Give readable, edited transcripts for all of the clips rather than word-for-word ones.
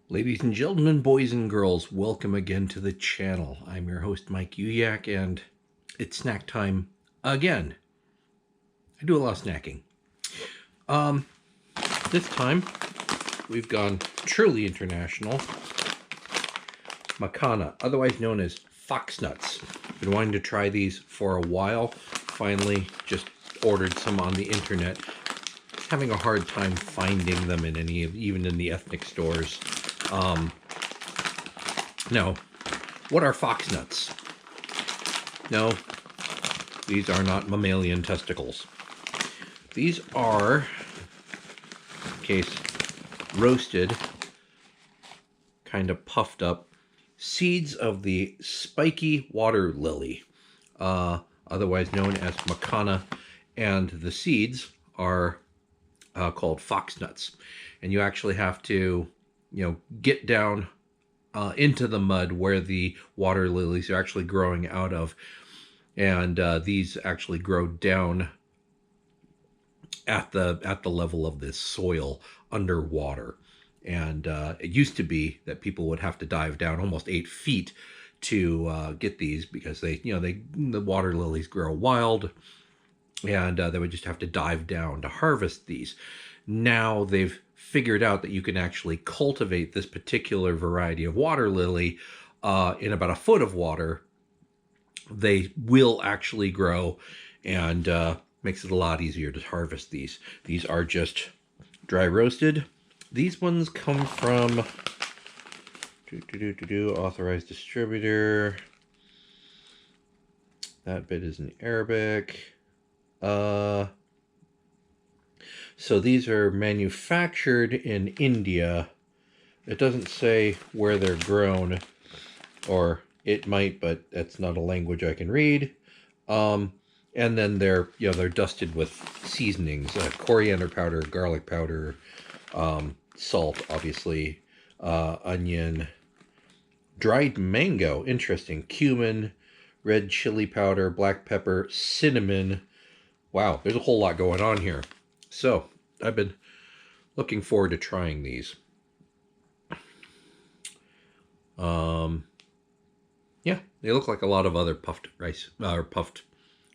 Ladies and gentlemen, boys and girls, welcome again to the channel. I'm your host, Mike Uyak, and it's snack time again. I do a lot of snacking. This time, we've gone truly international. Makhana, otherwise known as Foxnuts. Been wanting to try these for a while. Finally, just ordered some on the internet. Having a hard time finding them in even in the ethnic stores. Now, what are foxnuts? No, these are not mammalian testicles. These are, in case, roasted, kind of puffed up seeds of the spiky water lily, otherwise known as Makhana, and the seeds are called foxnuts. And you actually have to get down into the mud where the water lilies are actually growing out of. And these actually grow down at the level of this soil underwater. And it used to be that people would have to dive down almost 8 feet to get these, because the water lilies grow wild, and they would just have to dive down to harvest these. Now they've figured out that you can actually cultivate this particular variety of water lily in about a foot of water. They will actually grow, and makes it a lot easier to harvest these. These are just dry roasted. These ones come from authorized distributor. That bit is in Arabic. So these are manufactured in India. It doesn't say where they're grown, or it might, but that's not a language I can read. And then they're dusted with seasonings, coriander powder, garlic powder, salt, obviously, onion, dried mango, interesting, cumin, red chili powder, black pepper, cinnamon. Wow, there's a whole lot going on here. So, I've been looking forward to trying these. Yeah, they look like a lot of other puffed rice, or puffed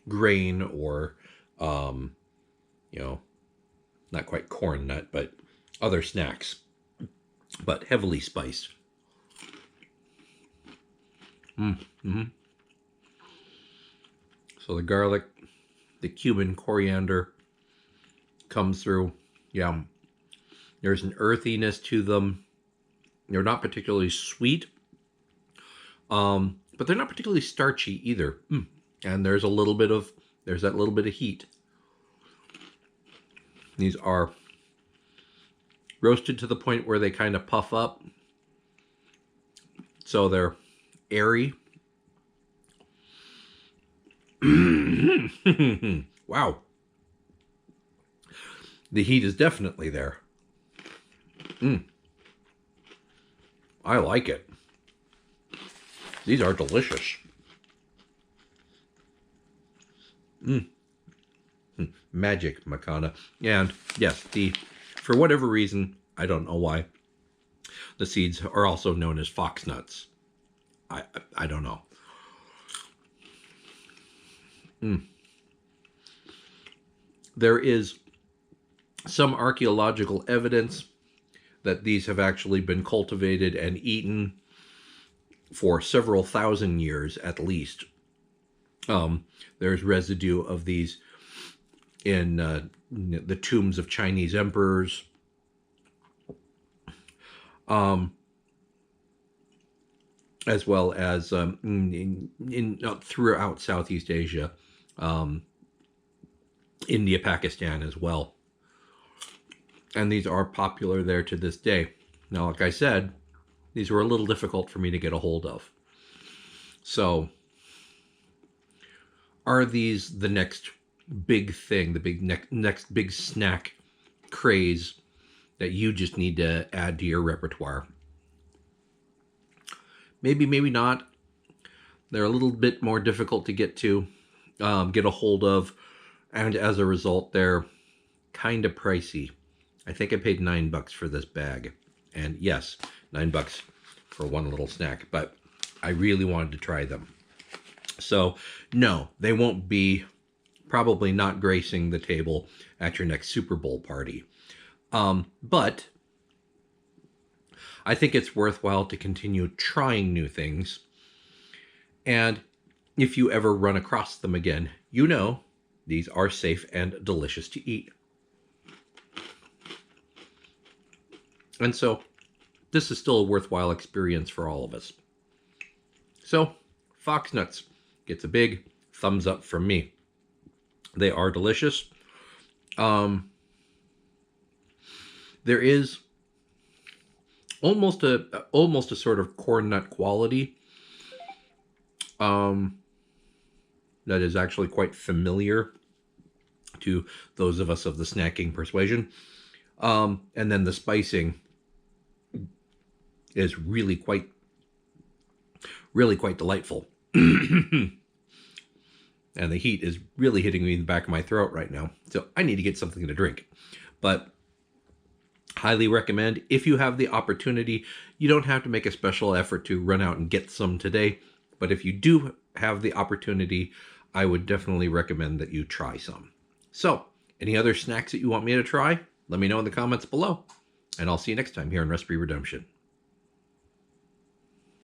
grain, or, not quite corn nut, but other snacks, but heavily spiced. So the garlic, the cumin, coriander comes through. Yeah, there's an earthiness to them. They're not particularly sweet, but they're not particularly starchy either. And there's that little bit of heat. These are roasted to the point where they kind of puff up, so they're airy. Wow. The heat is definitely there. I like it. These are delicious. Magic, Makhana. And yes, for whatever reason, I don't know why, the seeds are also known as foxnuts. I don't know. There is some archaeological evidence that these have actually been cultivated and eaten for several thousand years at least. There's residue of these in the tombs of Chinese emperors. As well as throughout Southeast Asia, India, Pakistan as well. And these are popular there to this day. Now, like I said, these were a little difficult for me to get a hold of. So, are these the next big thing, the next big snack craze that you just need to add to your repertoire? Maybe, maybe not. They're a little bit more difficult to get a hold of, and as a result, they're kind of pricey. I think I paid $9 for this bag. And yes, $9 for one little snack, but I really wanted to try them. So no, they won't be, probably not gracing the table at your next Super Bowl party. But I think it's worthwhile to continue trying new things. And if you ever run across them again, you know these are safe and delicious to eat. And so this is still a worthwhile experience for all of us. So Foxnuts gets a big thumbs up from me. They are delicious. There is almost a sort of corn nut quality that is actually quite familiar to those of us of the snacking persuasion. And then the spicing is really quite delightful. And the heat is really hitting me in the back of my throat right now. So I need to get something to drink. But highly recommend, if you have the opportunity. You don't have to make a special effort to run out and get some today. But if you do have the opportunity, I would definitely recommend that you try some. So, any other snacks that you want me to try? Let me know in the comments below. And I'll see you next time here on Recipe Redemption.